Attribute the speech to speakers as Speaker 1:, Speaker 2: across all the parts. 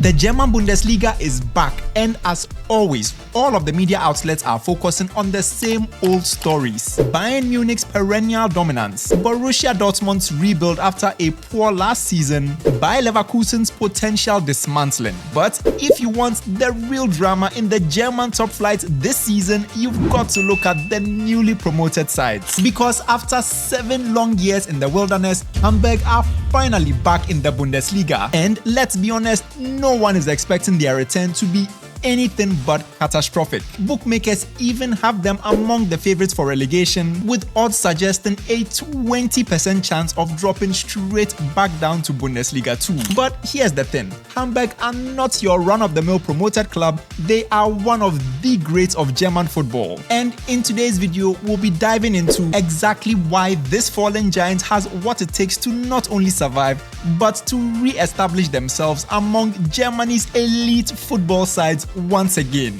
Speaker 1: The German Bundesliga is back, and as always, all of the media outlets are focusing on the same old stories. Bayern Munich's perennial dominance, Borussia Dortmund's rebuild after a poor last season, Bayer Leverkusen's potential dismantling. But if you want the real drama in the German top flight this season, you've got to look at the newly promoted sides. Because after 7 long years in the wilderness, Hamburg are finally back in the Bundesliga. And let's be honest, no one is expecting their return to be anything but catastrophic. Bookmakers even have them among the favorites for relegation, with odds suggesting a 20% chance of dropping straight back down to Bundesliga 2. But here's the thing, Hamburg are not your run-of-the-mill promoted club, they are one of the greats of German football. And in today's video, we'll be diving into exactly why this fallen giant has what it takes to not only survive, but to re-establish themselves among Germany's elite football sides once again.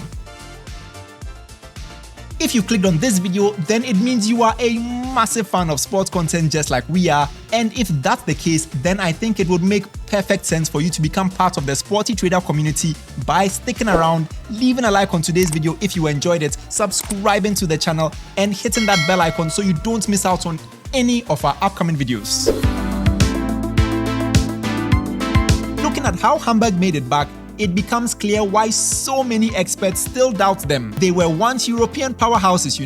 Speaker 1: If you clicked on this video, then it means you are a massive fan of sports content just like we are, and if that's the case, then I think it would make perfect sense for you to become part of the SportyTrader community by sticking around, leaving a like on today's video if you enjoyed it, subscribing to the channel, and hitting that bell icon so you don't miss out on any of our upcoming videos. Looking at how Hamburg made it back, it becomes clear why so many experts still doubt them. They were once European powerhouses,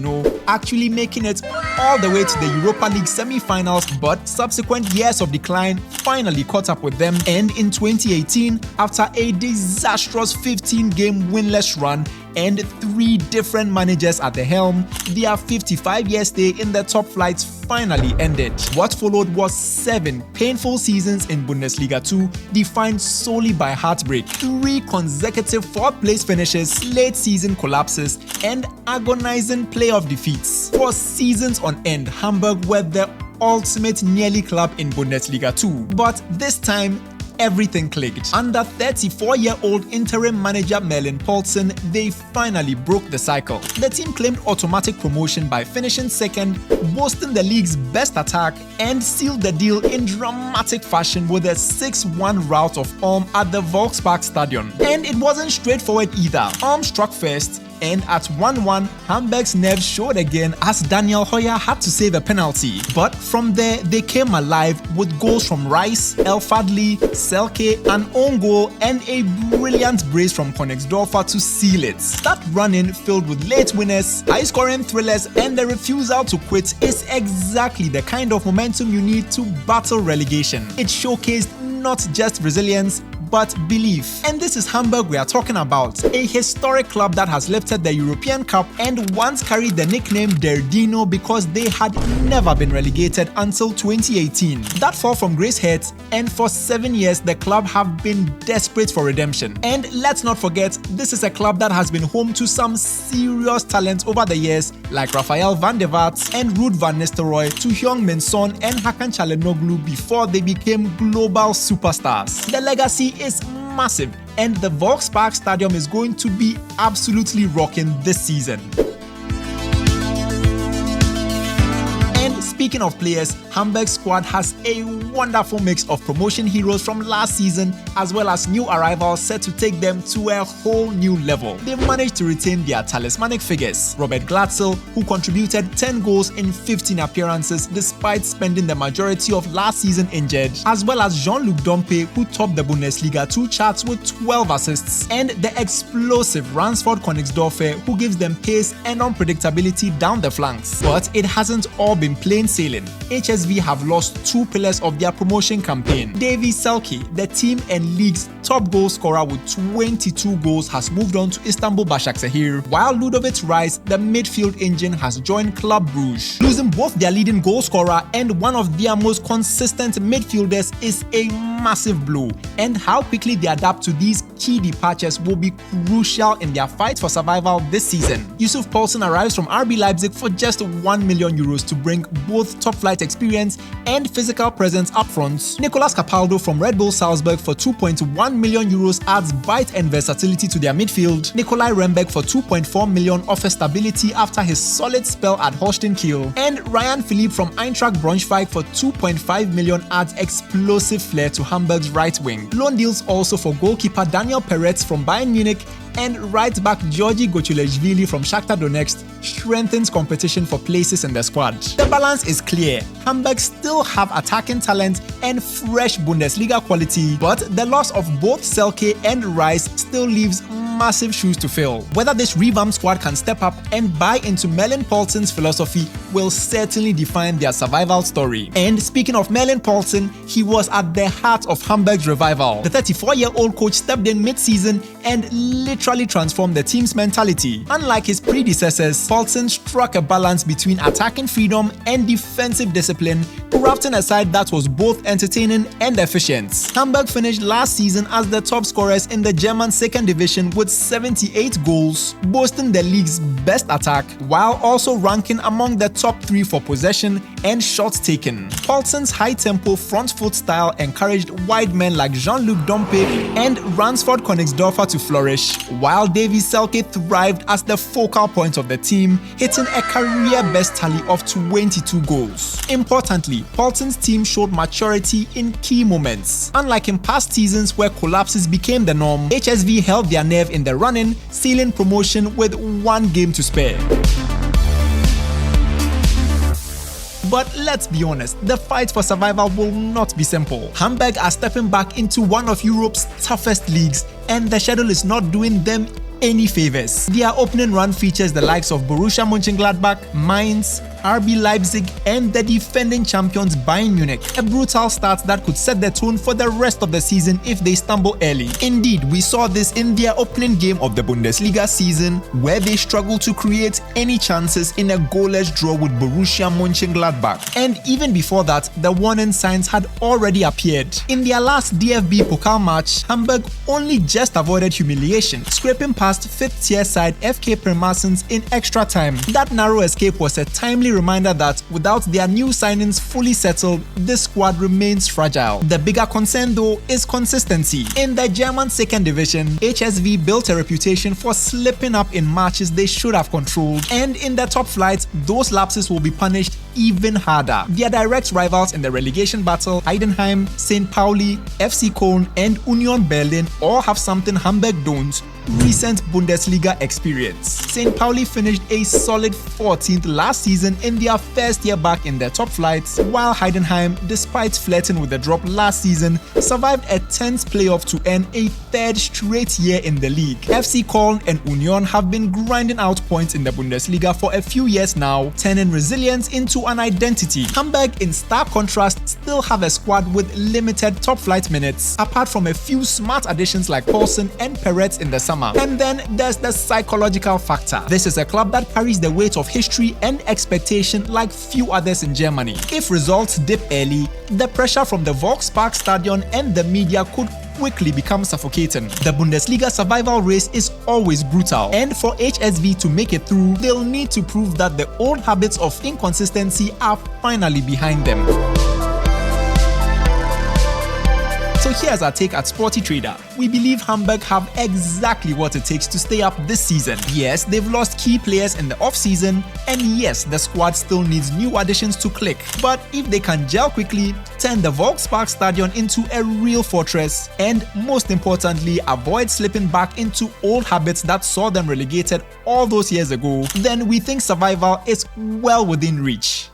Speaker 1: actually making it all the way to the Europa League semi-finals, but subsequent years of decline finally caught up with them, and in 2018, after a disastrous 15-game winless run and 3 different managers at the helm, their 55-year stay in the top flights finally ended. What followed was 7 painful seasons in Bundesliga 2, defined solely by heartbreak, 3 consecutive 4th place finishes, late season collapses, and agonizing playoff defeats. For seasons on end, Hamburg were the ultimate nearly club in Bundesliga 2. But this time, everything clicked. Under 34-year-old interim manager Merlin Paulsen, they finally broke the cycle. The team claimed automatic promotion by finishing second, boasting the league's best attack, and sealed the deal in dramatic fashion with a 6-1 rout of Ulm at the Volkspark Stadion. And it wasn't straightforward either. Ulm struck first, and at 1-1, Hamburg's nerves showed again as Daniel Hoyer had to save a penalty. But from there, they came alive with goals from Rice, El Fadli, Selke, an own goal, and a brilliant brace from Königsdorfer to seal it. That run-in, filled with late winners, high-scoring thrillers, and the refusal to quit, is exactly the kind of momentum you need to battle relegation. It showcased not just resilience, but belief. And this is Hamburg we are talking about, a historic club that has lifted the European Cup and once carried the nickname Der Dino because they had never been relegated until 2018. That fall from grace hurt, and for 7 years the club have been desperate for redemption. And let's not forget, this is a club that has been home to some serious talent over the years, like Raphael van der Vaart and Ruud van Nistelrooy, to Heung-min Son and Hakan Çalhanoğlu before they became global superstars. The legacy is massive, and the Volkspark Stadium is going to be absolutely rocking this season. And speaking of players, Hamburg's squad has a wonderful mix of promotion heroes from last season as well as new arrivals set to take them to a whole new level. They've managed to retain their talismanic figures. Robert Glatzel, who contributed 10 goals in 15 appearances despite spending the majority of last season injured, as well as Jean-Luc Dompe, who topped the Bundesliga 2 charts with 12 assists, and the explosive Ransford Königsdorfer, who gives them pace and unpredictability down the flanks. But it hasn't all been plain sailing. HSV have lost 2 pillars of their promotion campaign. Davy Selke, the team and league's top goal scorer with 22 goals, has moved on to Istanbul Başakşehir, while Ludovic Rice, the midfield engine, has joined Club Brugge. Losing both their leading goal scorer and one of their most consistent midfielders is a massive blow, and how quickly they adapt to these key departures will be crucial in their fight for survival this season. Yusuf Poulsen arrives from RB Leipzig for just €1 million to bring both both top-flight experience and physical presence up front. Nicolas Capaldo from Red Bull Salzburg for 2.1 million euros adds bite and versatility to their midfield. Nikolai Rembeck for 2.4 million offers stability after his solid spell at Holstein Kiel. And Ryan Philippe from Eintracht Braunschweig for 2.5 million adds explosive flair to Hamburg's right wing. Loan deals also for goalkeeper Daniel Peretz from Bayern Munich and right-back Georgi Gotuleshvili from Shakhtar Donetsk strengthens competition for places in the squad. The balance is clear. Hamburg still have attacking talent and fresh Bundesliga quality, but the loss of both Selke and Rice still leaves massive shoes to fill. Whether this revamped squad can step up and buy into Merlin Paulsen's philosophy will certainly define their survival story. And speaking of Merlin Paulsen, he was at the heart of Hamburg's revival. The 34-year-old coach stepped in mid-season and literally transformed the team's mentality. Unlike his predecessors, Paulsen struck a balance between attacking freedom and defensive discipline, crafting a side that was both entertaining and efficient. Hamburg finished last season as the top scorers in the German second division with 78 goals, boasting the league's best attack, while also ranking among the top 3 for possession and shots taken. Paulsen's high-tempo front foot style encouraged wide men like Jean-Luc Dompe and Ransford Königsdörfer to flourish, while Davy Selke thrived as the focal point of the team, hitting a career-best tally of 22 goals. Importantly, Paulsen's team showed maturity in key moments. Unlike in past seasons where collapses became the norm, HSV held their nerve in the run-in, sealing promotion with 1 game to spare. But let's be honest, the fight for survival will not be simple. Hamburg are stepping back into one of Europe's toughest leagues, and the schedule is not doing them any favors. Their opening run features the likes of Borussia Mönchengladbach, Mainz, RB Leipzig, and the defending champions Bayern Munich. A brutal start that could set the tone for the rest of the season if they stumble early. Indeed, we saw this in their opening game of the Bundesliga season, where they struggled to create any chances in a goalless draw with Borussia Mönchengladbach. And even before that, the warning signs had already appeared. In their last DFB Pokal match, Hamburg only just avoided humiliation, scraping past 5th-tier side FK Pirmasens in extra time. That narrow escape was a timely reminder that without their new signings fully settled, this squad remains fragile. The bigger concern though is consistency. In the German second division, HSV built a reputation for slipping up in matches they should have controlled, and in the top flight, those lapses will be punished even harder. Their direct rivals in the relegation battle, Heidenheim, St. Pauli, FC Köln, and Union Berlin all have something Hamburg don't: recent Bundesliga experience. St. Pauli finished a solid 14th last season in their first year back in their top flights, while Heidenheim, despite flirting with the drop last season, survived a tense playoff to earn a 3rd straight year in the league. FC Köln and Union have been grinding out points in the Bundesliga for a few years now, turning resilience into an identity. Hamburg, in stark contrast, still have a squad with limited top flight minutes, apart from a few smart additions like Paulsen and Peretz in the summer. And then there's the psychological factor. This is a club that carries the weight of history and expectation like few others in Germany. If results dip early, the pressure from the Volkspark Stadion and the media could quickly become suffocating. The Bundesliga survival race is always brutal, and for HSV to make it through, they'll need to prove that the old habits of inconsistency are finally behind them. So here's our take at SportyTrader. We believe Hamburg have exactly what it takes to stay up this season. Yes, they've lost key players in the off-season, and yes, the squad still needs new additions to click. But if they can gel quickly, turn the Volkspark Stadion into a real fortress, and most importantly, avoid slipping back into old habits that saw them relegated all those years ago, then we think survival is well within reach.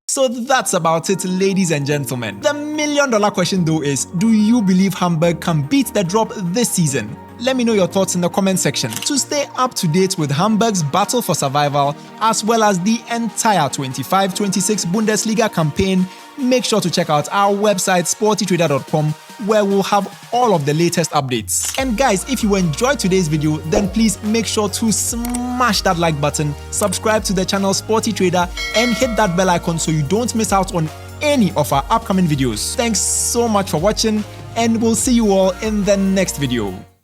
Speaker 1: So that's about it, ladies and gentlemen. The million-dollar question though is, do you believe Hamburg can beat the drop this season? Let me know your thoughts in the comment section. To stay up to date with Hamburg's battle for survival, as well as the entire 25-26 Bundesliga campaign, make sure to check out our website SportyTrader.com, where we'll have all of the latest updates. And guys, if you enjoyed today's video, then please make sure to smash that like button, subscribe to the channel SportyTrader, and hit that bell icon so you don't miss out on any of our upcoming videos. Thanks so much for watching, and we'll see you all in the next video.